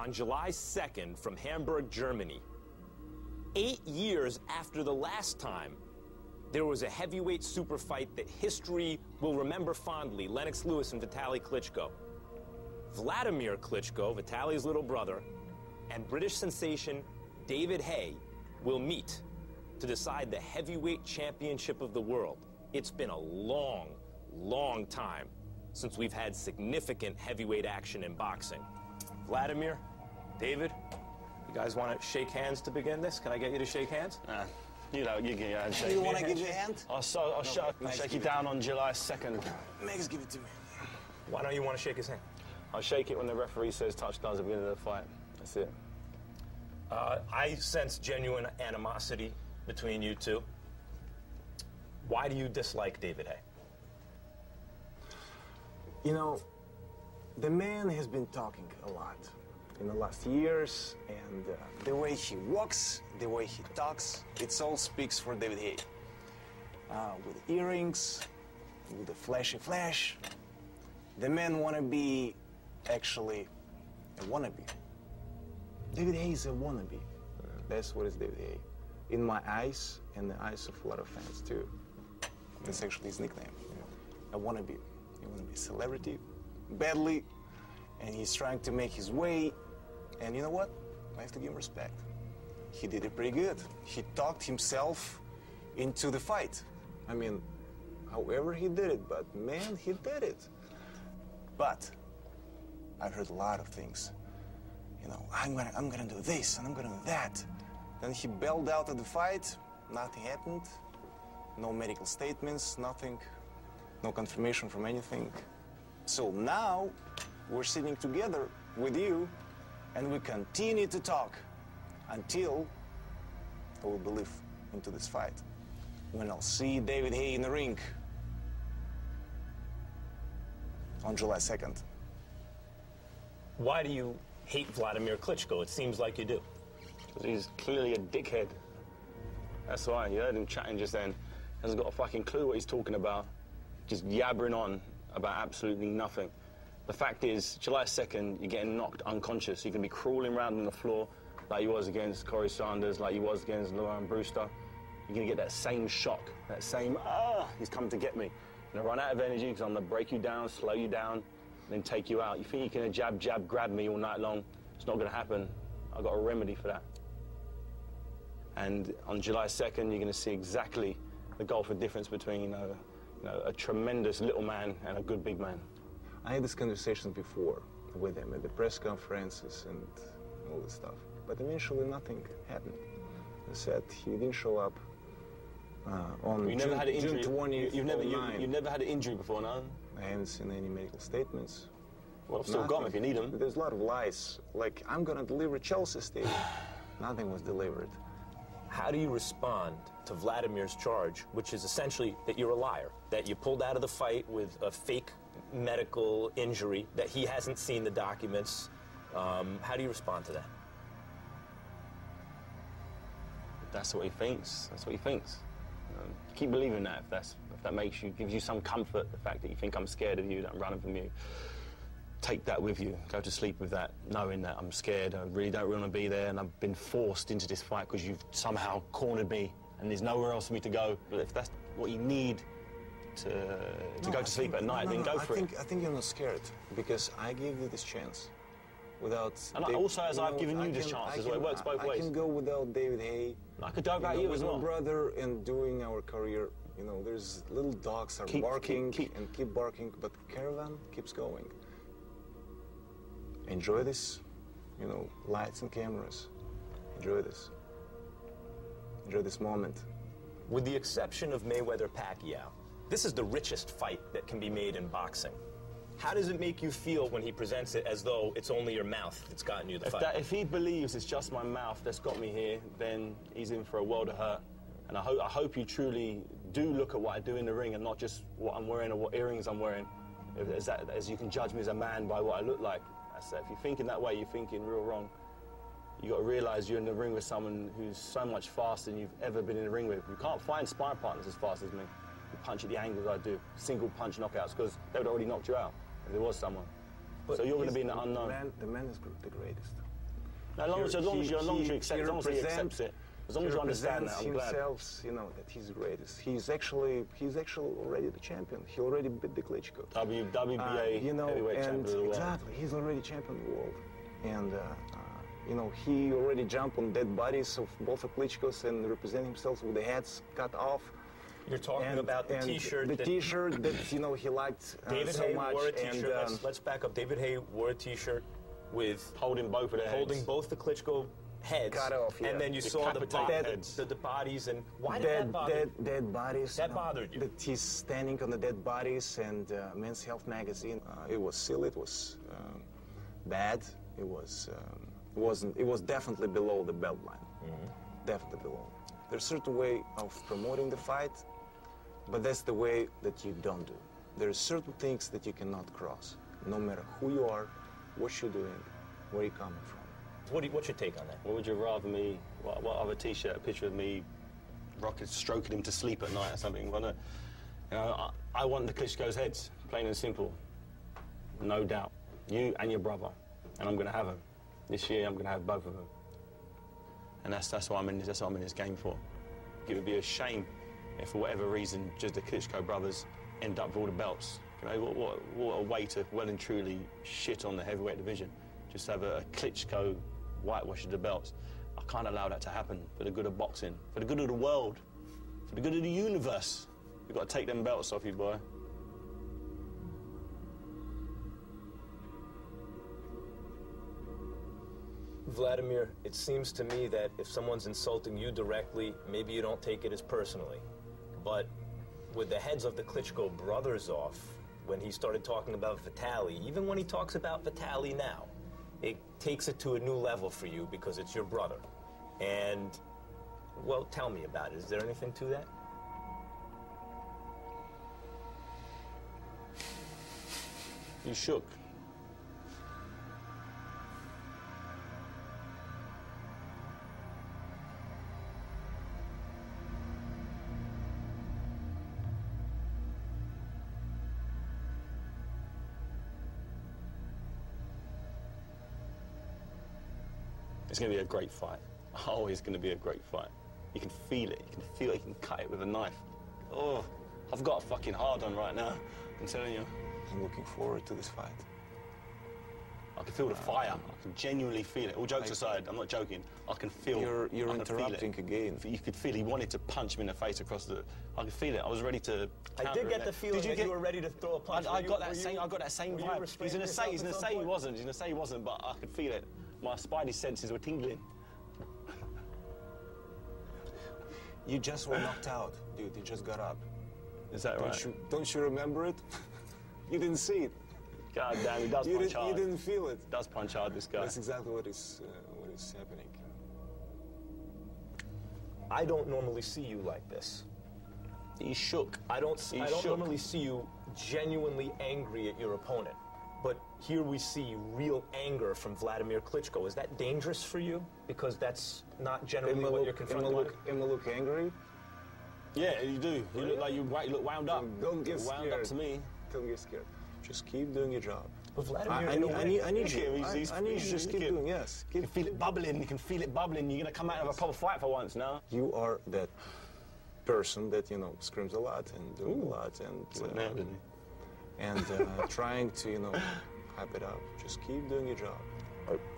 on July 2nd from Hamburg, Germany. 8 years after the last time there was a heavyweight super fight that history will remember fondly, Lennox Lewis and Vitaly Klitschko. Wladimir Klitschko, Vitaly's little brother, and British sensation David Haye will meet to decide the heavyweight championship of the world. It's been a long, long time since we've had significant heavyweight action in boxing. Wladimir, David, you guys want to shake hands to begin this? Can I get you to shake hands? You know, you give your hand shake. You want to give your hand? I'll shake you down on July 2nd. Max, give it to me. Why don't you want to shake his hand? I'll shake it when the referee says touchdown at the beginning of the fight. That's it. I sense genuine animosity between you two. Why do you dislike David Haye? You know, the man has been talking a lot in the last years, and the way he walks, the way he talks, it all speaks for David Haye. With earrings, with the flashy flash, the man wanna be actually a wannabe. David Haye is a wannabe. That's what is David Haye. In my eyes, and the eyes of a lot of fans too. That's actually his nickname. A wannabe. He wanna be a celebrity, badly, and he's trying to make his way. And you know what? I have to give him respect. He did it pretty good. He talked himself into the fight. I mean, however he did it, but man, he did it. But I've heard a lot of things. You know, I'm gonna do this and I'm gonna do that. Then he bailed out of the fight. Nothing happened. No medical statements, nothing. No confirmation from anything. So now we're sitting together with you and we continue to talk until I will believe into this fight. When I'll see David Haye in the ring on July 2nd. Why do you hate Wladimir Klitschko? It seems like you do. Because he's clearly a dickhead. That's why. You heard him chatting just then. Hasn't got a fucking clue what he's talking about. Just yabbering on about absolutely nothing. The fact is, July 2nd, you're getting knocked unconscious. You can be crawling around on the floor like you was against Corey Sanders, like you was against Lauren Brewster. You're going to get that same shock, that same, he's coming to get me. I'm going to run out of energy because I'm going to break you down, slow you down, and then take you out. You think you can jab, jab, grab me all night long? It's not going to happen. I've got a remedy for that. And on July 2nd, you're going to see exactly the gulf of difference between a tremendous little man and a good big man. I had this conversation before with him at the press conferences and all this stuff. But eventually nothing happened. He said he didn't show up on June 20th. You've never had an injury before, no? I haven't seen any medical statements. Well, I've still got them if you need them. There's a lot of lies. Like, I'm gonna deliver Chelsea Stadium. Nothing was delivered. How do you respond to Vladimir's charge, which is essentially that you're a liar, that you pulled out of the fight with a fake medical injury, that he hasn't seen the documents? How do you respond to that? That's what he thinks. That's what he thinks. Keep believing that if that makes you, gives you some comfort, the fact that you think I'm scared of you, that I'm running from you. Take that with you. Go to sleep with that, knowing that I'm scared. I really don't want to be there, and I've been forced into this fight because you've somehow cornered me, and there's nowhere else for me to go. But if that's what you need to go to sleep at night, then go for it. I think you're not scared because I gave you this chance. Without and also, as I've given you this chance as well, it works both ways. I can go without David Haye. I could go about you as well. With my brother and doing our career. You know, there's little dogs are barking and keep barking, but caravan keeps going. Enjoy this, you know, lights and cameras. Enjoy this. Enjoy this moment. With the exception of Mayweather-Pacquiao, this is the richest fight that can be made in boxing. How does it make you feel when he presents it as though it's only your mouth that's gotten you the fight? If he believes it's just my mouth that's got me here, then he's in for a world of hurt. And I hope you truly do look at what I do in the ring and not just what I'm wearing or what earrings I'm wearing. As you can judge me as a man by what I look like. If you're thinking that way, you're thinking real wrong. You got to realize you're in the ring with someone who's so much faster than you've ever been in the ring with. You can't find sparring partners as fast as me. You punch at the angles I do, single punch knockouts, because they would already knocked you out if there was someone. But so you're going to be in the unknown. The man is the greatest. As long as you accept, as long as he accepts it, as long as you understand that, I'm glad. Himself, you know, that he's the greatest. He's actually already the champion. He already beat the Klitschko. WBA you know, heavyweight champion of the world. Exactly, he's already champion of the world. And, you know, he already jumped on dead bodies of both the Klitschkos and represent himself with the heads cut off. You're talking about the T-shirt. The T-shirt that, you know, he liked David so Haye much. wore a T-shirt. Let's back up. David Haye wore a T-shirt with holding both of their holding heads. both the Klitschko heads. Cut off, yeah. And then you saw the bodies. And why did that bother you? Dead bodies. That bothered you? That he's standing on the dead bodies, and Men's Health magazine. It was silly. It was bad. It was. It was definitely below the belt line. Definitely below. There's a certain way of promoting the fight, but that's the way that you don't do. There are certain things that you cannot cross, no matter who you are, what you're doing, where you're coming from. What's your take on that? What would you rather me? What other T-shirt? A picture of me, stroking him to sleep at night or something? Well, no. You know, I want the Klitschko's heads, plain and simple. No doubt. You and your brother, and I'm going to have them. This year, I'm going to have both of them. And that's what I'm in. That's what I'm in this game for. It would be a shame if, for whatever reason, just the Klitschko brothers end up with all the belts. You know, what a way to well and truly shit on the heavyweight division. Just have a Klitschko whitewash of the belts. I can't allow that to happen for the good of boxing, for the good of the world, for the good of the universe. You've got to take them belts off you, boy. Wladimir, it seems to me that if someone's insulting you directly, maybe you don't take it as personally. But with the heads of the Klitschko brothers off, when he started talking about Vitaly, even when he talks about Vitaly now, it takes it to a new level for you because it's your brother. And, well, tell me about it. Is there anything to that? You shook. It's going to be a great fight. Oh, it's going to be a great fight. You can feel it. You can feel it. You can cut it with a knife. Oh, I've got a fucking hard on right now. I'm telling you. I'm looking forward to this fight. I can feel the fire. I can genuinely feel it. All jokes aside, I'm not joking. I can feel. You're interrupting again. You could feel he wanted to punch him in the face across the. I could feel it. I was ready to. I did get the feeling that you were ready to throw a punch. I got that same vibe. He's gonna say he wasn't. He's gonna say he wasn't, but I could feel it. My spidey senses were tingling. You just were knocked out, dude. You just got up. Is that right? Don't you remember it? You didn't see it. God damn, he does punch hard. You didn't feel it. He does punch hard, this guy. That's exactly what is happening. I don't normally see you like this. He's shook. I don't normally see you genuinely angry at your opponent. But here we see real anger from Wladimir Klitschko. Is that dangerous for you? Because that's not generally what you're confronted with. Am I look angry? Yeah, you do. You look like you look wound up. Don't get scared. Wound up to me. Don't get scared. Just keep doing your job. But Wladimir, I need you. I need you to just keep doing. Yes. You can feel it bubbling. You can feel it bubbling. You're gonna come out of a proper fight for once now. You are that person that screams a lot and doing a lot and trying to hype it up. Just keep doing your job.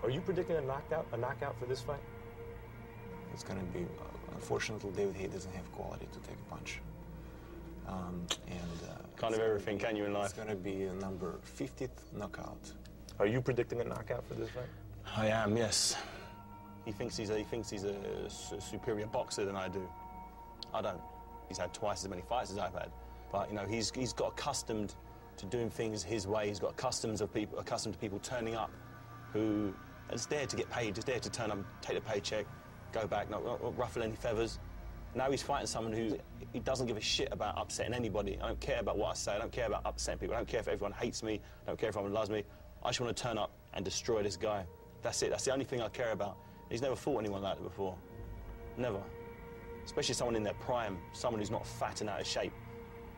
Are you predicting a knockout for this fight? It's gonna be. Unfortunately, David Haye doesn't have quality to take a punch. Kind of everything, can you, in life? It's gonna be a number 50th knockout. Are you predicting a knockout for this fight? I am, yes. He thinks he's a superior boxer than I do. I don't. He's had twice as many fights as I've had, but he's got accustomed to doing things his way. He's got accustomed to people turning up, who are just there to get paid, just there to turn up, take the paycheck, go back, not ruffle any feathers. Now he's fighting someone he doesn't give a shit about upsetting anybody. I don't care about what I say. I don't care about upsetting people. I don't care if everyone hates me. I don't care if everyone loves me. I just want to turn up and destroy this guy. That's it. That's the only thing I care about. He's never fought anyone like that before. Never. Especially someone in their prime, someone who's not fat and out of shape,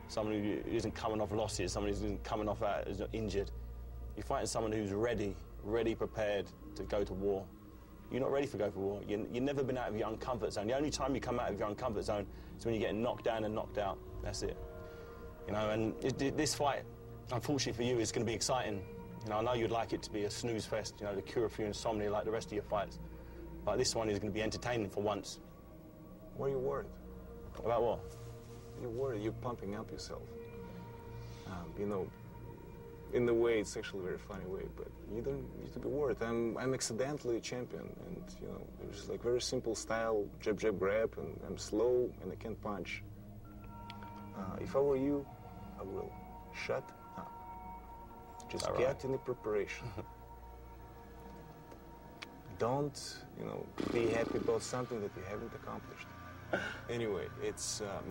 someone who isn't coming off losses, someone who isn't coming off who's not injured. You're fighting someone who's ready, prepared to go to war. You're not ready for go for war. You've never been out of your own comfort zone. The only time you come out of your own comfort zone is when you're getting knocked down and knocked out. That's it. You know, and this fight, unfortunately for you, is going to be exciting. You know, I know you'd like it to be a snooze fest, you know, the cure for your insomnia like the rest of your fights. But this one is going to be entertaining for once. Why are you worried? About what? You're worried. You're pumping up yourself. You know, in a way, it's actually a very funny way, but you don't need to be worried. I'm accidentally a champion, and you know, there's like very simple style, jab, jab, grab, and I'm slow and I can't punch. If I were you, I will shut up. Just get in the preparation. Don't, you know, be happy about something that you haven't accomplished. Anyway, it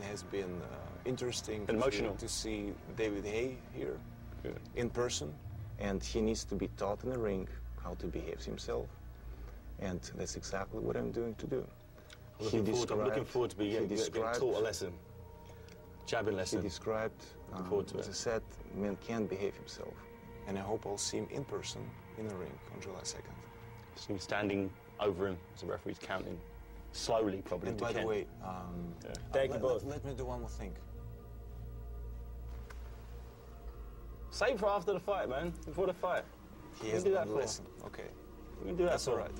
has been interesting and emotional to see David Haye here. Good. In person, and he needs to be taught in the ring how to behave himself, and that's exactly what I'm doing to do. I'm looking forward to being taught a lesson, jabbing lesson. He described, as I said, man can behave himself, and I hope I'll see him in person in the ring on July 2nd. See him standing over him as the referee's counting, slowly probably. And by the way, Thank you both. Let me do one more thing. Save for after the fight, man. Before the fight. He has do that one lesson. Okay. We can do that. That's all right.